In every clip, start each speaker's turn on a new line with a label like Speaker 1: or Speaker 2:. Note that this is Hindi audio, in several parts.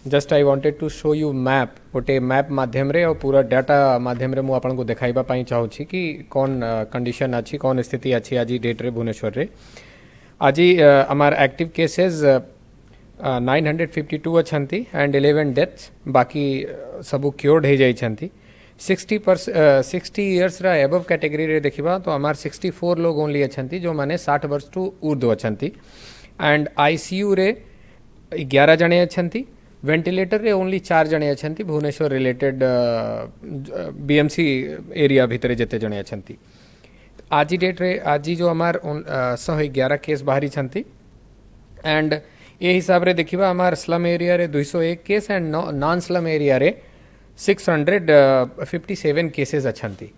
Speaker 1: Just I wanted to show you map गोटे मैप माध्यम रे और पूरा डाटा माध्यम रे मु आपन को देखाइबा पई चाहूची कि कौन कंडीशन अच्छी कौन स्थिति अच्छी आज डेट रे भुवनेश्वर रे आज हमार एक्टिव केसेस 952 अच्छी एंड 11 डेथ्स बाकी सबू क्योर्ड हो जाइछंती 60 इयर्स रा एबव कैटेगरी रे देखिबा तो हमार 64 लोग ओनली अच्छी जो माने 60 वर्ष टू ऊर्ध्व अच्छी एंड आईसीयू रे 11 जने अच्छी वेंटिलेटर रे ओनली 4 जने अच्छी भुवनेश्वर रिलेटेड बीएमसी एरिया भितर जेते जने अच्छी आज डेट रे आज जो हमार 111 केस बाहरी छंती एंड ये हिसाब रे देखिबा हमार स्लम एरिया रे 201 case and non slum area रे 657 केसेस अच्छी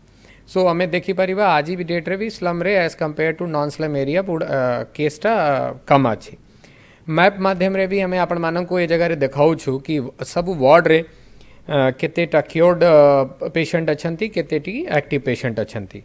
Speaker 1: सो हमें देखी पारिबा आज भी डेट रे भी स्लम रे as compare to non slum area केसटा कम अच्छी मैप माध्यम रे भी हमें आपण मानन को ये जगह रे देखाऊ छु कि सब वार्ड रे केतेटा क्योर्ड पेशेंट अच्छी केतेटी एक्टिव पेशेंट अच्छी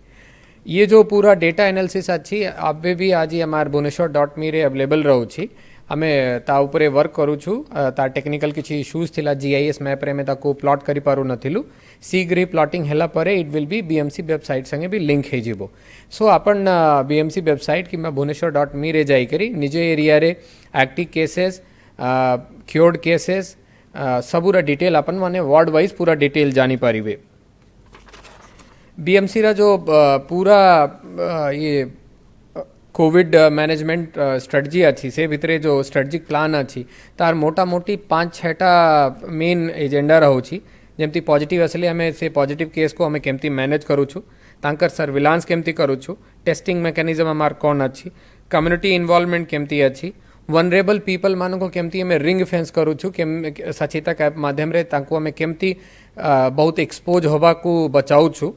Speaker 1: ये जो पूरा डेटा एनालिसिस अच्छी आबे भी आज हमार bhubaneswar.me रे अवेलेबल रहउछि हमें ता ऊपर वर्क करूछु ता टेक्निकल किछि इश्यूज थिला जीआईएस मैप रे में ताको प्लॉट करि पारु नथिलु शीघ्र प्लॉटिंग हैला परे it will be BMC website संगे भी लिंक हे जिवो सो अपन बीएमसी वेबसाइट कि bhubaneswar.me रे जाई करी निजे एरिया रे एक्टिव केसेस क्योर्ड केसेस सबूरा डिटेल अपन माने वार्ड वाइज पूरा डिटेल जानी पारिबे बीएमसी रा जो पूरा ये कोविड मैनेजमेंट स्ट्रेटजी अच्छी से भितरे जो स्ट्रेटजिक प्लान अच्छी तार मोटा मोटी 5-6टा मेन एजेंडा रहुछि जेमती पॉजिटिव असले हमें से पॉजिटिव केस को हमें केमती मैनेज करूछु तांकर सर्विलांस केमती करूछु टेस्टिंग मैकेनिज्म हमार कौन अच्छी कम्युनिटी इन्वॉल्वमेंट केमती अच्छी वनरेबल पीपल मान को केमती हमें रिंग फेंस करूछु सचेता कैप माध्यम रे तांको हमें केमती बहुत एक्सपोज होबा को बचाऊछु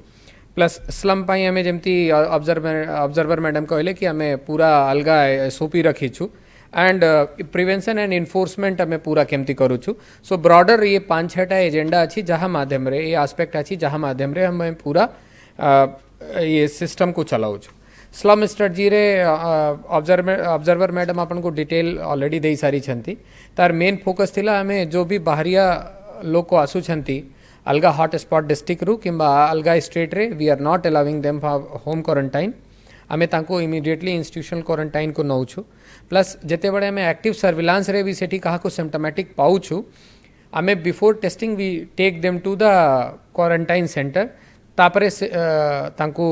Speaker 1: प्लस स्लम पाई हमें जमती ऑब्जर्वर मैडम कहले कि हमें पूरा अलगा एसओपी रखीछु एंड प्रिवेंशन एंड इन्फोर्समेंट हमें पूरा केमती करूछु सो ब्रॉडर ये 5-6टा एजेंडा अच्छी जहाँ माध्यम रे ये आस्पेक्ट अच्छी जहाँ माध्यम रे हमें पूरा ये सिस्टम को चलाऊछु स्लम स्ट्रेटजी रे ऑब्जर्वर मैडम अपन को डिटेल ऑलरेडी दे सारी छंती तार मेन फोकस थिला हमें जो भी बाहरिया लोग को आसु छंती अलगा हॉटस्पॉट डिस्ट्रिक्ट रु किंबा अलगा स्टेट रे we are not allowing them for home quarantine आमे तांको इमीडिएटली इंस्टीट्यूशनल क्वारंटाइन को नौछु प्लस जेते बड़े हमें एक्टिव सर्विलांस रे भी सेठी कहा को सिम्टोमेटिक पाउछु आमे before testing we take them to the quarantine centre तापरे तांको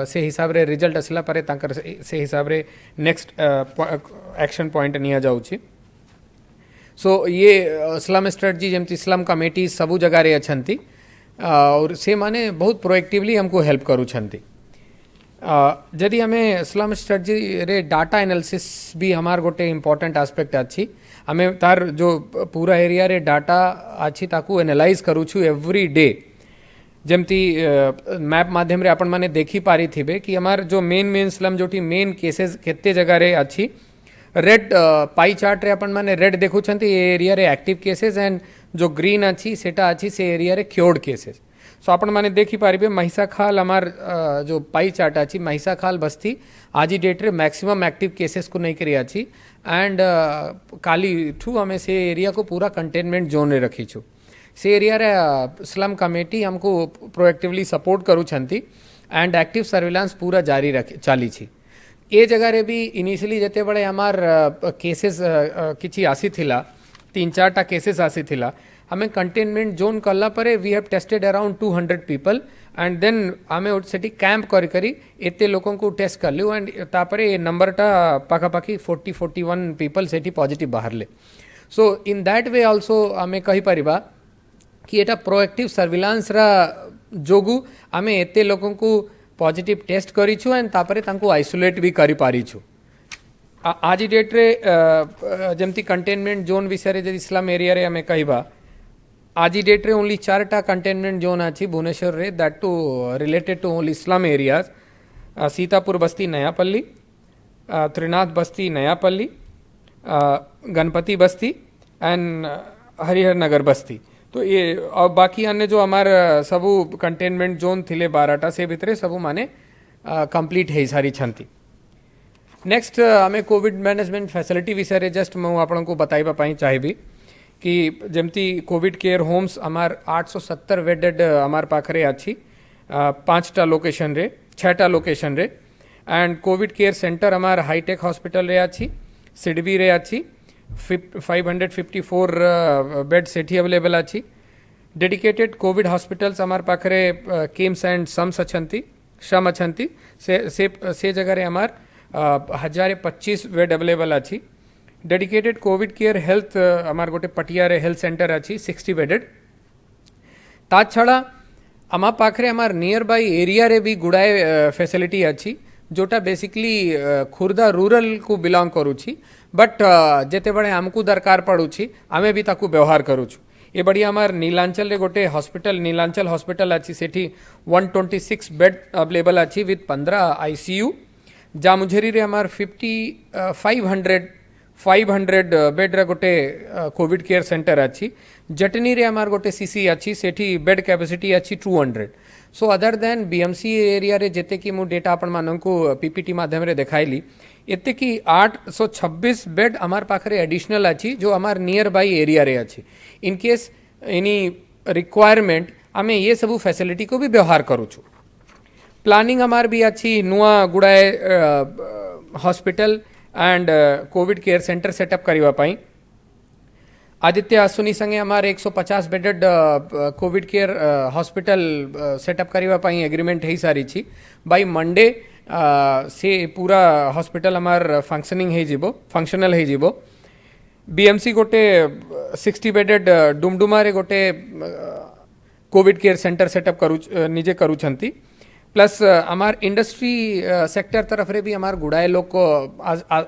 Speaker 1: से हिसाब रे रिजल्ट असला परे तांकर से हिसाब रे नेक्स्ट एक्शन पॉइंट निया जाउछि सो ये स्लम स्ट्रेटजी जमती स्लम कमेटी सबू जगह रे अच्छी और से माने बहुत प्रोएक्टिवली हमको हेल्प करू छंती जदि हमें स्लम स्ट्रेटजी रे डाटा एनालिसिस भी हमार गोटे इम्पोर्टेंट आस्पेक्ट अच्छी हमें तार जो पूरा एरिया रे डाटा अच्छी ताकू एनालाइज करूछु एवरी डे जमती मैप माध्यम रे अपन माने देखी पारी थिबे कि हमार जो मेन स्लम जोटी मेन केसेस केते जगह रे अच्छी रेड पाई चार्ट रे अपन माने रेड देखु छंती ए एरिया रे एक्टिव केसेस एंड जो ग्रीन अच्छी सेटा अच्छी से एरिया रे क्योर्ड केसेस सो अपन माने देखी पारिबे महिसाखाल हमार जो पाई चार्ट अच्छी महिसाखाल बस्ती आज डेट रे मैक्सिमम एक्टिव केसेस को नहीं करी अच्छी एंड काली ठू हमें से एरिया को पूरा कंटेनमेंट जोन रे रखी छु से एरिया रे स्लम कमेटी हमको प्रोएक्टिवली सपोर्ट करू छंती एंड एक्टिव सर्विलांस पूरा जारी चाली छी ए जगह रे भी इनिशियली जते बड़े हमार केसेस किछि आसी थिला 3-4टा केसेस आसी थिला हमें कंटेनमेंट जोन कला परे we have tested around 200 people and then हमें सेठी कैंप करी एते लोगों को टेस्ट करलु एंड तापरे ए नंबरटा पाखापाखी 41 पीपल सेठी पॉजिटिव बाहरले so in that way also हमें कहि परिबा कि एटा प्रोएक्टिव सर्विलांस रा जोगु हमें एते लोगों को पॉजिटिव टेस्ट करिछु एंड तापरे तांको आइसोलेट भी करि पारिछु आज डेट रे जमती कंटेनमेंट जोन विषय रे जदि स्लम एरिया रे हमें कहिबा आज डेट रे ओनली 4टा कंटेनमेंट जोन अछि भुवनेश्वर रे that too related to only slum areas Sitapur Basti Nayapalli Trinath Basti Nayapalli Ganpati Basti and Harihar नगर बस्ती तो ये और बाकी अन्य जो हमार सबू कंटेनमेंट जोन थिले 12टा से भितरे सबू माने कंप्लीट है सारी छंती नेक्स्ट हमें कोविड मैनेजमेंट फैसिलिटी विषय जस्ट मुझे आपको बताइबा चाहिए कि जमती कोविड केयर होम्स आमार 870 बेडेड आमार पाखरे अच्छी 5टा लोकेशन रे 6टा लोकेशन रे एंड कोविड केयर सेंटर आमार हाईटेक हॉस्पिटल रे अच्छी सिडबी रे अच्छी 554 बेड सेठी अवेलेबल अच्छी डेडिकेटेड कोविड हॉस्पिटल्स आमार पाखरे किम्स एंड सम्स अछंती शम अछंती से जगह रे आमार 1025 बेड अवेलेबल अच्छी डेडिकेटेड कोविड केयर हेल्थ आमार गोटे पटिया रे हेल्थ सेंटर अच्छी 60 बेडेड ता छड़ा आमा पाखरे आमार नियर बाई एरिया रे भी गुड़ाए फैसिलिटी अच्छी जोटा बेसिकली खुर्दा रूरल को बिलोंग करुछि बट जेते बड़े आमको दरकार पड़ुछि आमे भी ताकू व्यवहार करुछु ये बड़ी आमार नीलांचल रे गोटे हॉस्पिटल नीलांचल हॉस्पिटल अच्छी सेठी 126 बेड अवेलेबल अच्छी विथ 15 आईसीयू जामुझेरी रे आमार 500 बेड रे गोटे कोविड केयर सेंटर अच्छी जटनी रे आमार गोटे सीसी अच्छी सेठी बेड कैपेसिटी अच्छी 200 so other than BMC area रे जेते कि मु डेटा आपण माननकु पीपीटी माध्यम रे देखाइली एते कि 826 बेड आमार पाखरे एडिशनल अच्छी जो आमार नियर बाई एरिया रे अच्छी इन केस एनी रिक्वायरमेंट आमे ये सबू फैसिलिटी को भी व्यवहार करूछु प्लानिंग आमार भी अच्छी नुआ गुड़ाए hospital and Covid care centre setup करवा पाई आदित्य आसुनी संगे हमारे 150 bedded Covid care hospital setup करवा पाई एग्रीमेंट है सारी छी बाय मंडे से पूरा हॉस्पिटल हमार फंक्शनिंग है जीवो फंक्शनल है जीवो बीएमसी गोटे 60 बेडेड डुमडुमा रे गोटे कोविड केयर सेंटर सेटअप करू निजे करूछंती प्लस आमार इंडस्ट्री सेक्टर तरफ रे भी आमार गुड़ाए लोग को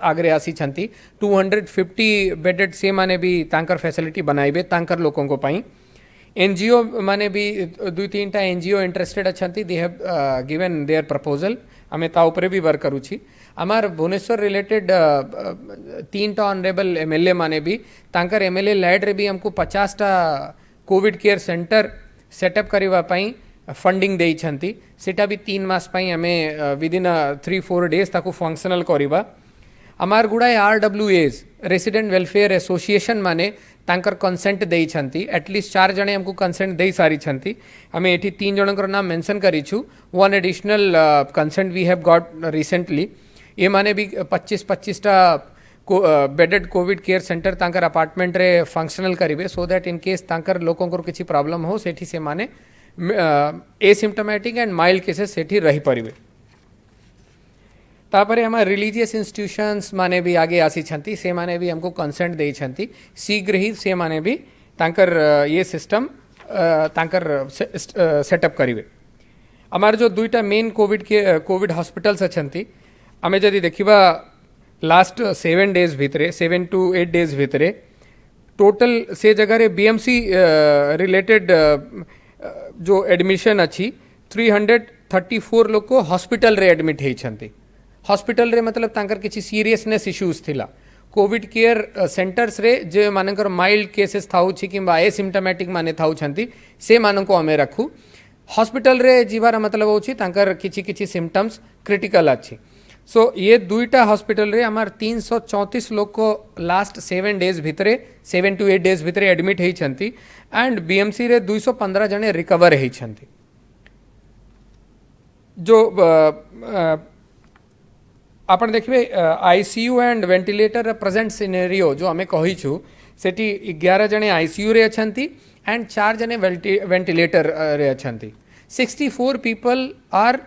Speaker 1: आगरे आसी छंती 250 बेडेड से माने भी तांकर फैसिलिटी बनाइबे तांकर लोगों को पाई एनजीओ माने भी 2-3टा एनजीओ इंटरेस्टेड अछंती they have given their proposal आमे ता ऊपर भी वर्क करूछी आमार भुवनेश्वर रिलेटेड 3टा ऑनरेबल एमएलए माने भी तांकर एमएलए लैड रे भी हमको 50टा कोविड केयर सेंटर सेटअप करवा पाई फंडिंग देई छंती सेटा भी 3 मास पाई हमें विदिन 3-4 डेज ताकू फंक्शनल करिबा आमार गुड़ाए आरडब्ल्यूएज रेसिडेंट वेलफेयर एसोसिएशन माने तांकर कंसेंट देई छंती एटलीस्ट 4 जने हमको कंसेंट देई सारी छंती हमें एठी 3 जनकर नाम मेंशन करिछु one additional consent we have got recently ये माने भी 25-25टा बेडेड कोविड केयर सेंटर तांकर अपार्टमेंट रे फंक्शनल करिवे सो दैट इन केस तांकर लोगों को किसी प्रॉब्लम हो सेठी से माने एसिम्टोमेटिक एंड माइल्ड केसेस सेठी रही परिवे तापरे हमार रिलीजियस इंस्टीट्यूशंस माने भी आगे आसी छंती से माने भी हमको कंसेंट देई छंती शीघ्र ही से माने भी तांकर ये सिस्टम तांकर सेटअप करिवे हमार जो दुईटा मेन कोविड हॉस्पिटल्स अछंती आमे जदि देखिबा लास्ट 7 डेज भितरे 7 to 8 डेज भितरे टोटल से जगह रे बीएमसी रिलेटेड जो एडमिशन अच्छी 334 लोग को हॉस्पिटल रे एडमिट होती हॉस्पिटल रे मतलब तांकर किसी सीरियसनेस इश्यूज थिला कोविड केयर सेंटर्स रे जे मानकर माइल्ड केसेस थाउ छी किंबा एसिम्टोमेटिक माने थाउ छंती से मानको हमें रखू हॉस्पिटल रे जीवार मतलब होची तांकर किछि सिम्पटम्स क्रिटिकल अच्छी सो ये दुईटा हॉस्पिटल रे हमार 334 लोग को लास्ट 7 डेज भितरे 7 to 8 डेज भितरे एडमिट होई छंती एंड बीएमसी रे 215 जने रिकवर होई छंती जो आपण देखिए ICU and ventilator present scenario जो हमें कही छु सेठी 11 जने आईसीयू रे अछंती एंड 4 जने वेंटिलेटर रे अछंती 64 people are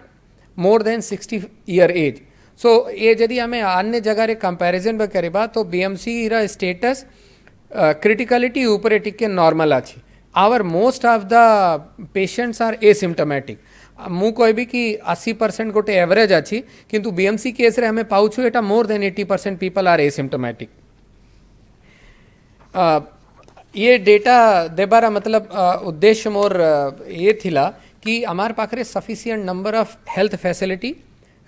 Speaker 1: more than 60 year age so ये जदि हमें अन्य जगह रे कंपैरिजन में करिबा तो बीएमसी रा स्टेटस क्रिटिकलिटी ऊपर टिके नॉर्मल अछि our most of the patients are asymptomatic मु कहबी कि 80% गोटे एवरेज अच्छी किंतु बीएमसी केस रे हमें पाउछु एटा more than 80% people are asymptomatic ये डेटा देबारा मतलब उद्देश्य मोर ये थिला कि हमार पाखरे sufficient number of health facility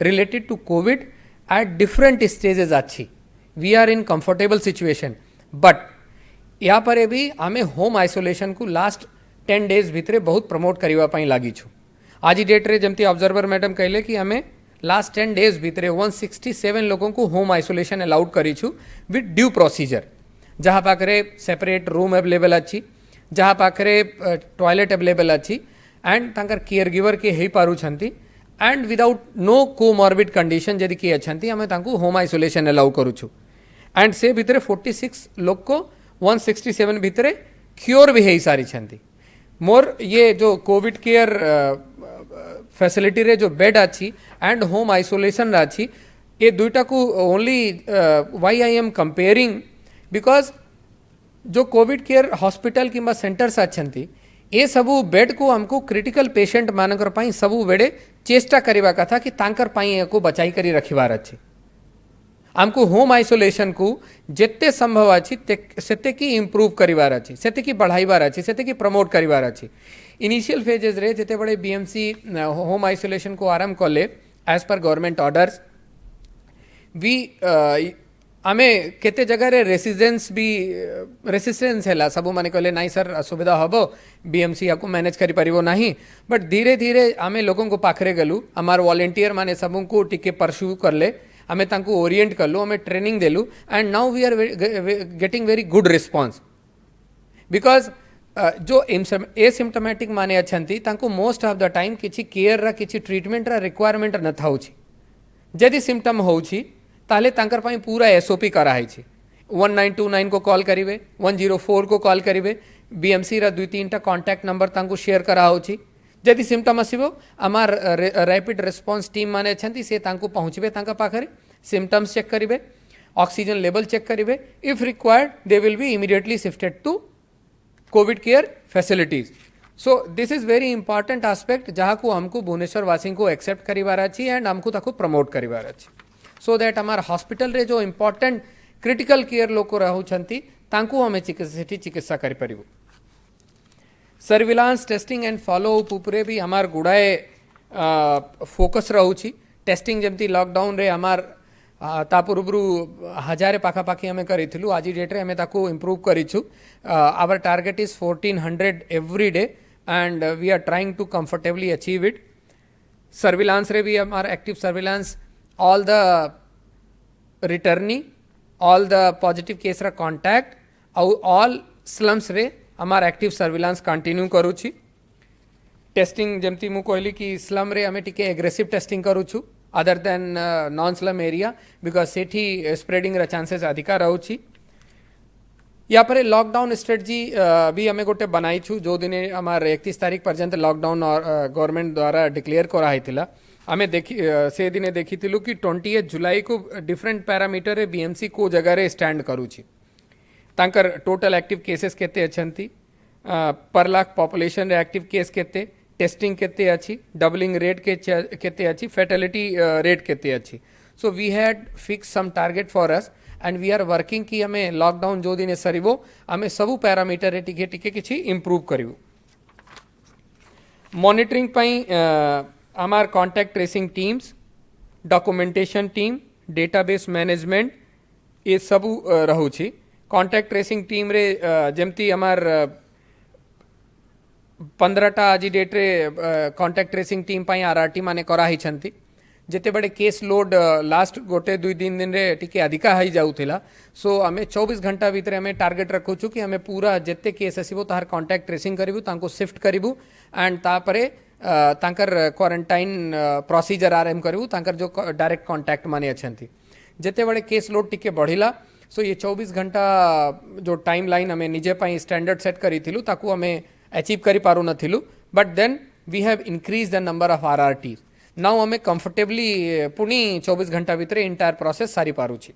Speaker 1: related to COVID at different stages अच्छी we are in comfortable situation but या पर भी आमे होम आइसोलेशन को लास्ट 10 डेज भितरे बहुत प्रमोट करवा पाई लागी छु आज डेट रे जमती ऑब्जर्वर मैडम कहले कि हमें लास्ट 10 डेज भितरे 167 लोगों को होम आइसोलेशन अलाउड करी छु विथ ड्यू प्रोसीजर जहाँ पाखरे सेपरेट रूम अवेलेबल अच्छी, जहाँ पाखरे टॉयलेट अवेलेबल अच्छी एंड तांकर केयर गिवर के हो पारुछंती and without no comorbid condition जदि किए अच्छी आम तांको होम आइसोलेशन अलाउ करूछु एंड से भितर 46 लोग को 167 भितर क्योर भी हो सारी छंती। मोर ये जो कोविड केयर फैसिलिटी रे जो बेड अच्छी एंड होम आइसोलेशन अच्छी ये दुईटा को only why I am comparing because जो कोविड केयर हॉस्पिटल किंबा सेंटर्स अच्छी ये सबू बेड को हमको क्रिटिकल पेशेंट मानकर पाई सबू बेडे चेष्टा करवा कथा कि तांकर पाई को बचाई करी रखिबार अच्छी। आमको होम आइसोलेशन को जिते संभव अच्छी सेते की इम्प्रूव करिवार अच्छी, सेते की बढ़ाइबार अच्छी, सेते की प्रमोट करिवार अच्छी। इनिशियल फेजेस रे जिते बड़े बीएमसी होम आइसोलेशन को आरंभ कले एज पर गवर्नमेंट ऑर्डर्स भी आमे केते जगह रे रेसिस्टेंस हैला सबु माने कहले नाई सर असुविधा हबो बीएमसी याको मैनेज करि परिबो नाही बट धीरे धीरे आमे लोगों को पाखरे गलु आमार वॉलंटियर माने सबु को टिके परस्यू करले आमे तांको ओरिएंट करलु आमे ट्रेनिंग देलु and now we are getting very good response because जो एसिम्टोमेटिक माने अच्छी तांको मोस्ट ऑफ द टाइम किछि केयर रा किछि ट्रीटमेंट रा रिक्वायरमेंट न थाउछि। जदि सिम्पटम होउछि ताले तांकर पाई पूरा एसओपी कराई छी 1929 को कॉल करिवे 104 को कॉल करिवे बीएमसी रा 2-3टा कांटेक्ट नंबर तांको शेयर करा होछि। जदि सिम्पटम आसीबो आमार रैपिड रिस्पांस टीम माने अछंती से तांको पहुंचबे तांका पाखरे सिम्पटम्स चेक करिवे ऑक्सीजन लेवल चेक करिवे if required they will be immediately shifted to covid care facilities. So this is very important aspect जहाँ को हमको भुवनेश्वर वासी को एक्सेप्ट करिवार अच्छी एंड हमको ताको प्रमोट करिवार अच्छी सो दैट हमार हॉस्पिटल रे जो इंपॉर्टेंट क्रिटिकल केयर लोग रहउछंती तांको हमें चिकित्सा करि परिबो। Surveillance testing and follow up उपरे भी हमार गुड़ाए फोकस रहउछि। टेस्टिंग जमती लॉकडाउन रे हमार ता पूर्व 1000 पाखापाखि आम करूँ आज डेट्रे आम ताको इम्प्रूव करूँ। Our target is 1400 every day and we are trying to comfortably achieve it. Surveillance रे भी हमार active surveillance all the returnee all the positive case रा कॉन्टैक्ट ऑल स्लम्स रे हमार एक्टिव सर्विलांस कंटिन्यू करूँ। टेस्टिंग जमती मु कहली कि स्लम रे आम टिके एग्रेसिव टेस्टिंग करूँ other than non slum area because सेठी स्प्रेडिंग रा चांसेस अधिका रहउछि। या पर लॉकडाउन स्ट्रेटजी भी हमें गोटे बनाई छु जो दिन हमार 31 तारीख पर्यंत लॉकडाउन गवर्नमेंट द्वारा डिक्लेयर करा हैतिला आमे देखी से दिने देखिथिलु कि 28 जुलाई को डिफरेंट पैरामीटर रे बीएमसी को जगह रे स्टैंड करूछि। तांकर टोटल एक्टिव केसेस केते अछंती पर लाख पॉपुलेशन रे एक्टिव केस केते टेस्टिंग केते अच्छी डबलिंग रेट केते अच्छी फैटेलिटी रेट केते अच्छी। So we had fix some target for us and we are working कि हमें लॉकडाउन जो दिन सरीबो हमें सबू पैरामीटर रे टिके टिके किछि इम्प्रूव करिवो। मॉनिटरिंग पाई हमार contact tracing teams documentation team database management ये सबू रहउछि। कॉन्टैक्ट ट्रेसिंग टीम रे जमती हमार 15टा आज डेट्रे कॉन्टैक्ट ट्रेसिंग टीम पाई आरआरटी माने करा ही छंती। जेते बड़े केस लोड लास्ट गोटे 2-3 दिन रे टिके अधिका हाई जाउथिला सो हमें 24 घंटा भीतर हमें टारगेट रखुछु कि हमें पूरा जेते केस आसीबो तार कॉन्टैक्ट ट्रेसिंग करिवु तांको शिफ्ट करिवु एंड तापरे तांकर क्वारंटाइन प्रोसीजर आरएम करिवु तांकर जो डायरेक्ट कॉन्टैक्ट माने अछंती। जेते बड़े केस लोड टिके बढ़िला सो ये 24 घंटा जो टाइम लाइन हमें निजे पाई स्टैंडर्ड सेट करिथिलु ताकू हमें अचीव करि पारु नथिलु but then we have increase the number of RRT now हमें कंफर्टेबली पुणी 24 घंटा भीतर इंटायर प्रोसेस सारी पारुछि।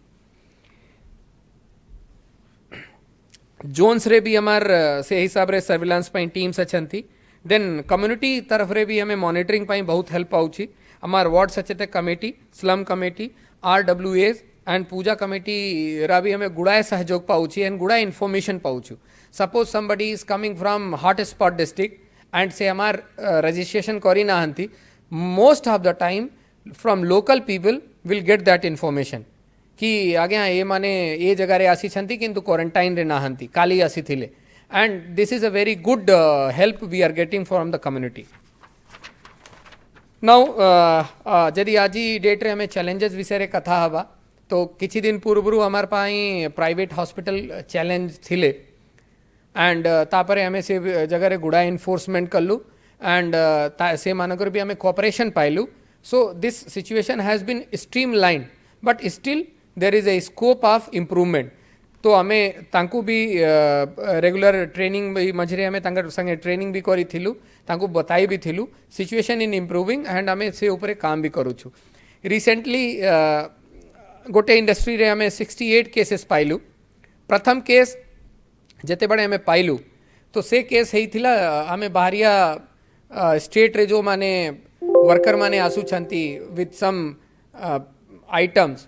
Speaker 1: जोन्स रे भी हमार से हिसाब रे सर्विलांस पाई टीम्स अछंती देन कम्युनिटी तरफ रे भी हमें मॉनिटरिंग पाई बहुत हेल्प पाउछि। हमार वार्ड सचेतक committee slum committee RWS and puja committee रा भी हमें गुड़ाए सहयोग पाउछि एंड गुड़ाए इन्फॉर्मेशन पाउछु। Suppose somebody is coming from hot spot district and say हमार रजिस्ट्रेशन करी ना हंती most of the time from local people will get that information कि आगे ये माने ये जगह रे आसी छंती किंतु क्वारंटाइन रे ना हंती काली आसी थिले and this is a very good help we are getting from the community. Now जदि आज डेट रे हमें चैलेंजेस विषय रे कथा हवा तो किछि दिन पूर्व आमार पाई प्राइवेट हॉस्पिटल चैलेंज थिले एंड तापरे आमे से जगह गुड़ा एनफोर्समेंट कलु एंड से मानकर भी आमे कोऑपरेशन पाइलु so this situation has been streamline but still there is a scope of improvement तो आमे तांकू भी रेगुलर ट्रेनिंग भी मझरे आमे तांकर संगे ट्रेनिंग भी करी थिलु तांकू बताई भी थिलु सिचुएशन इन इम्प्रूविंग एंड आमे से ऊपर काम भी करूछु रिसेंटली गोटे इंडस्ट्री रे आमे 68 केसेस पाइलु प्रथम केस जेते बड़े आमे पाइलु तो से केस हेइथिला आमे बाहरिया स्टेट रे जो माने वर्कर माने आसु छंती with some items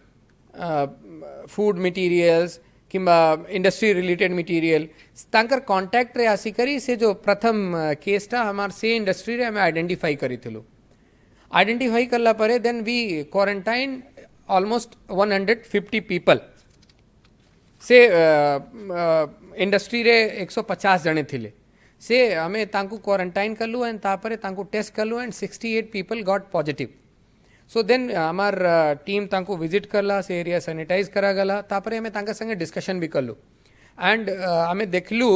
Speaker 1: food materials किंबा इंडस्ट्री रिलेटेड मटेरियल तांकर कांटेक्ट रे आसी करी से जो प्रथम केसटा हमार से इंडस्ट्री रे हमें आइडेंटिफाई करिथिलु आइडेंटिफाई करला परे then we quarantine almost 150 people से इंडस्ट्री रे 150 जने थिले से हमें तांकू क्वारंटाइन करलु एंड तापरे तांकू टेस्ट करलु and 68 people got positive so then हमार टीम तांकू विजिट करला से एरिया सैनिटाइज करा गला तापरे हमें तांका संगे डिस्कशन भी करलु एंड हमें देखलु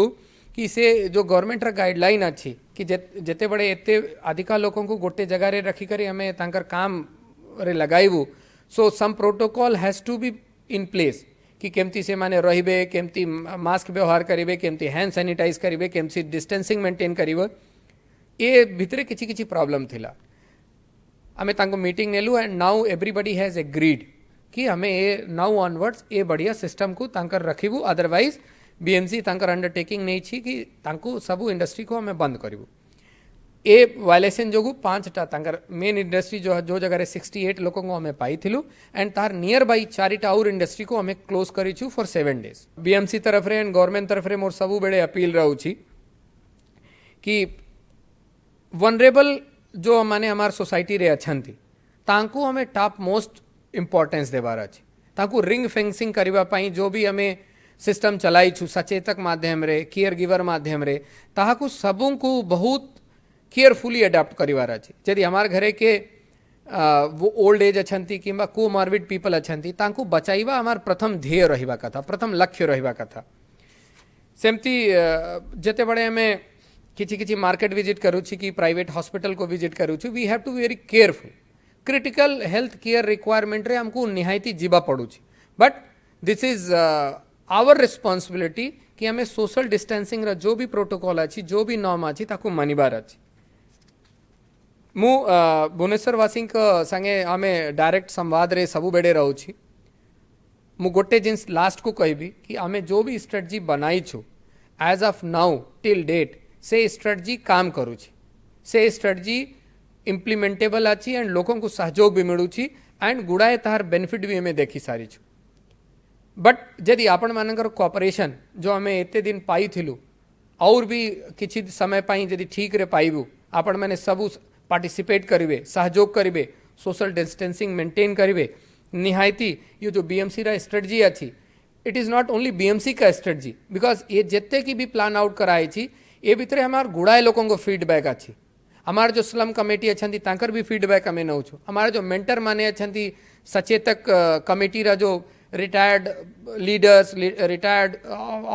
Speaker 1: कि से जो गवर्नमेंट रा गाइडलाइन अच्छी कि जेते बड़े एते अधिका लोगों को गोटे जगह रे रखी करी हमें तांकर काम रे लगाइबु so some protocol has to be in place कि केमती से माने रहिबे केमती मास्क व्यवहार करिवे केमती हैंड सैनिटाइज करिवे केमती डिस्टेंसिंग मेंटेन करिवे ए भितरे किछि किछि प्रॉब्लम थिला हमें तांको मीटिंग नेलु and now everybody has agreed कि हमें ए नाउ ऑनवर्ड्स ए बढ़िया सिस्टम को तांकर रखिबु अदरवाइज बीएमसी तांकर अंडरटेकिंग नहीं छी कि तांको सबु इंडस्ट्री को हमें बंद करिबु ए वायलेशन जोगु 5टा तांकर मेन इंडस्ट्री जो जगह रे 68 लोगों को हमें पाई थिलु एंड तार नियर बाई 4टा और इंडस्ट्री को हमें क्लोज करिछु फॉर 7 डेज बीएमसी तरफ रे एंड गवर्नमेंट तरफ रे मोर सबु बेडे अपील रहउछि कि वनरेबल जो माने हमार सोसाइटी रे अछंती तांको हमें टॉप मोस्ट इंपोर्टेंस देबार अछि तांको रिंग फेंसिंग करिबा पई जो भी हमें सिस्टम चलाई छु सचेतक माध्यम रे केयर गिवर माध्यम रे ताहाकू सबू को बहुत केयरफुली अडाप्ट करिवार अछि यदि हमार घरे के वो ओल्ड एज अछंती किंबा कोमॉर्बिड पीपल अछंती तांको बचाइबा हमार प्रथम ध्येय रहिबा कथा प्रथम लक्ष्य रहिबा कथा सेमती जेते बड़े हमें किछि किछि मार्केट विजिट करूछि कि प्राइवेट हॉस्पिटल को विजिट करूछि we have to be very careful critical health care requirement रे हमको निहायती जीवा पड़ुछि but this is our responsibility कि हमें सोशल डिस्टेंसिंग रा जो भी प्रोटोकॉल अछि जो भी नॉर्म अछि ताको मानिबार अछि मु भुवनेश्वर वासी संगे आमे डायरेक्ट संवाद रे सबु बेडे रहउछि मु गोटे जिन्स लास्ट को कहबी कि आमे जो भी स्ट्रेटजी बनाई छु as of now till date से स्ट्रेटजी काम करूछि से स्ट्रेटजी इम्प्लीमेंटेबल अछि एंड लोगों को सहयोग भी मिलुछि एंड गुड़ाए तार बेनिफिट भी हमें देखी सारी छु बट जदि आपण मानकर कोऑपरेशन जो हमें एते दिन पाई थिलु और भी किछि समय पाई जदि ठीक रे पाइबु आपण माने सबु पार्टिसिपेट करिवे सहयोग करिवे सोशल डिस्टेंसिंग मेंटेन करिवे निहायती ये जो बीएमसी रा स्ट्रेटजी अछि it is not only BMC का स्ट्रेटजी बिकॉज ये जेते की भी प्लान आउट कराई छी ए भितरे हमार गुड़ाए लोगों को फीडबैक अच्छी हमार जो स्लम कमेटी अच्छी तांकर भी फीडबैक हमें नौ छो हमारे जो मेंटर माने अच्छी सचेतक कमेटी रा जो retired leaders retired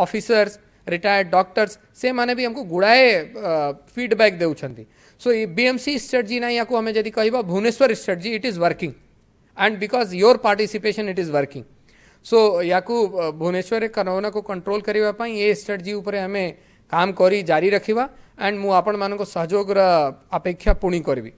Speaker 1: officers retired doctors से माने भी हमको गुड़ाए फीडबैक देउछंती सो ये बीएमसी स्ट्रेटजी ना या को हमें यदि कहबा Bhubaneswar strategy it is working and because your participation it is working so याकू भुवनेश्वर कोरोना को कंट्रोल करबा पई ये स्ट्रेटजी ऊपर हमें काम करी जारी रखिबा एंड मु आपण मानको सहयोग रा अपेक्षा पुणी करबी।